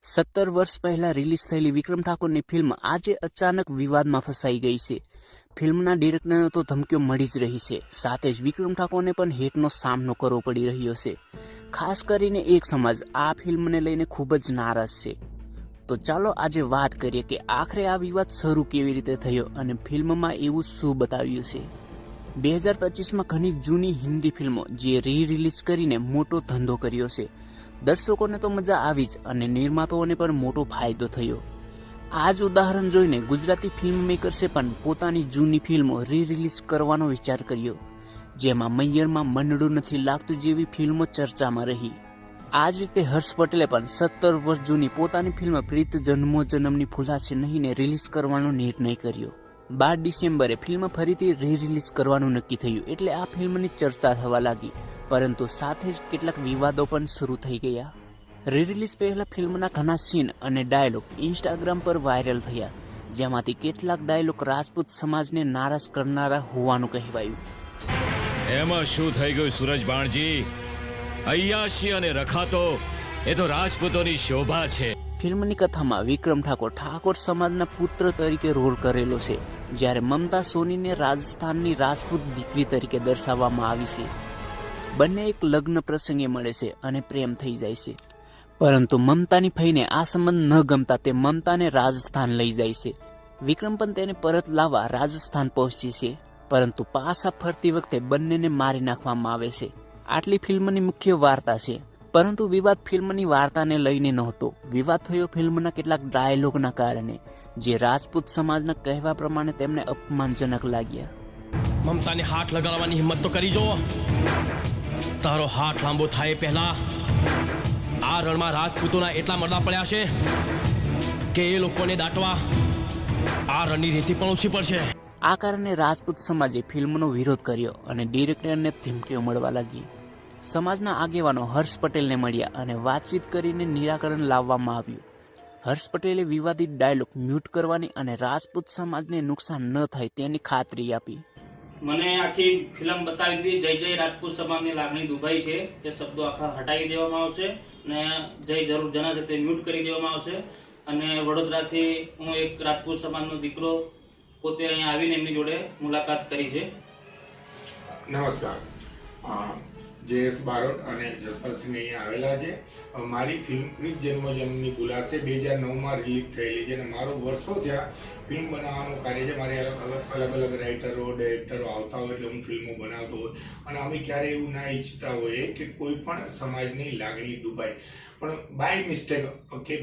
17 વર્ષ પહેલા રિલીઝ થયેલી વિક્રમ ઠાકોરની ફિલ્મ આજે અચાનક વિવાદમાં ફસાઈ ગઈ છે। ફિલ્મના ડિરેક્ટરને તો ધમકીઓ મળી જ રહી છે, સાથે જ વિક્રમ ઠાકોરને પણ હેટનો સામનો કરવો પડી રહ્યો છે। ખાસ કરીને એક સમાજ આ ફિલ્મને લઈને ખૂબ જ નારાજ છે। તો ચાલો આજે વાત કરીએ કે આખરે આ વિવાદ શરૂ કેવી રીતે થયો અને ફિલ્મમાં એવું શું બતાવ્યું છે। 2025માં ઘણી જૂની હિન્દી ફિલ્મો જે રિલીઝ કરીને મોટો ધંધો કર્યો છે। દર્શકોને તો મજા આવી જ અને નિર્માતાઓને પણ મોટો ફાયદો થયો। આ જ ઉદાહરણ જોઈને ગુજરાતી ફિલ્મ મેકર્સે પણ પોતાની જૂની ફિલ્મો રિલીઝ કરવાનો વિચાર કર્યો, જેમાં મૈયરમાં મંડળું નથી લાગતું જેવી ફિલ્મો ચર્ચામાં રહી। આ જ રીતે હર્ષ પટેલે પણ 17 વર્ષ જૂની પોતાની ફિલ્મ પ્રીત જન્મો જન્મની ભૂલાશે નહીંને રિલીઝ કરવાનો નિર્ણય કર્યો। 12 ડિસેમ્બરે ફિલ્મ ફરીથી રિલીઝ કરવાનું નક્કી થયું એટલે આ ફિલ્મની ચર્ચા થવા લાગી, પરંતુ સાથે જ કેટલાક વિવાદો પણ શરૂ થઈ ગયા। રિલીઝ પહેલા ફિલ્મના ઘણા સીન અને ડાયલોગ ઇન્સ્ટાગ્રામ પર વાયરલ થયા, જેમાંથી કેટલાક ડાયલોગ રાજપૂત સમાજને નારાજ કરનારા હોવાનું કહેવાયું। એમાં શું થઈ ગયું સુરજ બાણજી? અય્યાશી અને રખાતો એ તો રાજપૂતોની શોભા છે। ફિલ્મની કથામાં વિક્રમ ઠાકોર સમાજના પુત્ર તરીકે રોલ કરેલો છે, જ્યારે મમતા સોનીને રાજસ્થાનની રાજપૂત દીકરી તરીકે દર્શાવવામાં આવી છે। બંને એક લગ્ન પ્રસંગે મળે છે અને પ્રેમ થઈ જાય છે, પરંતુ મમતાની ફઈને આ સંબંધ ન ગમતા તે મમતાને રાજસ્થાન લઈ જાય છે। વિક્રમ પણ તેને પરત લાવવા રાજસ્થાન પહોંચે છે, પરંતુ પાછા ફરતી વખતે બંનેને મારી નાખવામાં આવે છે। આટલી ફિલ્મની મુખ્ય વાર્તા છે, પરંતુ વિવાદ ફિલ્મની વાર્તાને લઈને નહોતો। વિવાદ થયો ફિલ્મના કેટલાક ડાયલોગના કારણે, જે રાજપૂત સમાજના કહેવા પ્રમાણે તેમને અપમાનજનક લાગ્યા। મમતાને હાથ લગાડવાની હિંમત તો કરી જો। તારો હાથ લાંબો થાય પહેલા આ રણમાં રાજપૂતોના એટલા મરડા પડ્યા છે કે એ લોકોને દાટવા આ રણની રેતી પણ ઓછી પડશે। આ કારણે રાજપૂત સમાજે ફિલ્મનો વિરોધ કર્યો અને ડિરેક્ટરને ધમકીઓ મળવા લાગી। સમાજના આગેવાનો હર્ષ પટેલને મળ્યા અને વાતચીત કરીને નિરાકરણ લાવવામાં આવ્યું। હર્ષ પટેલે વિવાદિત ડાયલોગ મ્યુટ કરવાની અને રાજપૂત સમાજને નુકસાન ન થાય તેની ખાતરી આપી। મને આખી ફિલ્મ બતાવી દીધી, જય જય રાજપૂત સમાજની લાગણી દુભાઈ છે તે શબ્દો આખા હટાવી દેવામાં આવશે અને જય જરૂર જના છે તે મ્યુટ કરી દેવામાં આવશે। અને વડોદરાથી હું એક રાજપૂત સમાજનો દીકરો પોતે અહીંયા આવીને એમની જોડે મુલાકાત કરી છે। નમસ્કાર, જયેશ બારોટ અને જસપાલસિંહ અહીંયા આવેલા છે। મારી ફિલ્મ પ્રીત જન્મની ભૂલાશે 2009માં રિલીઝ થયેલી છે અને મારો વર્ષો ત્યાં ફિલ્મ બનાવવાનું કાર્ય છે। મારે અલગ અલગ રાઇટરો ડાયરેક્ટરો આવતા હોય એટલે હું ફિલ્મો બનાવતો હોય અને અમે ક્યારેય એવું ના ઈચ્છતા હોઈએ કે કોઈ પણ સમાજની લાગણી દુભાય, પણ બાય મિસ્ટેક કે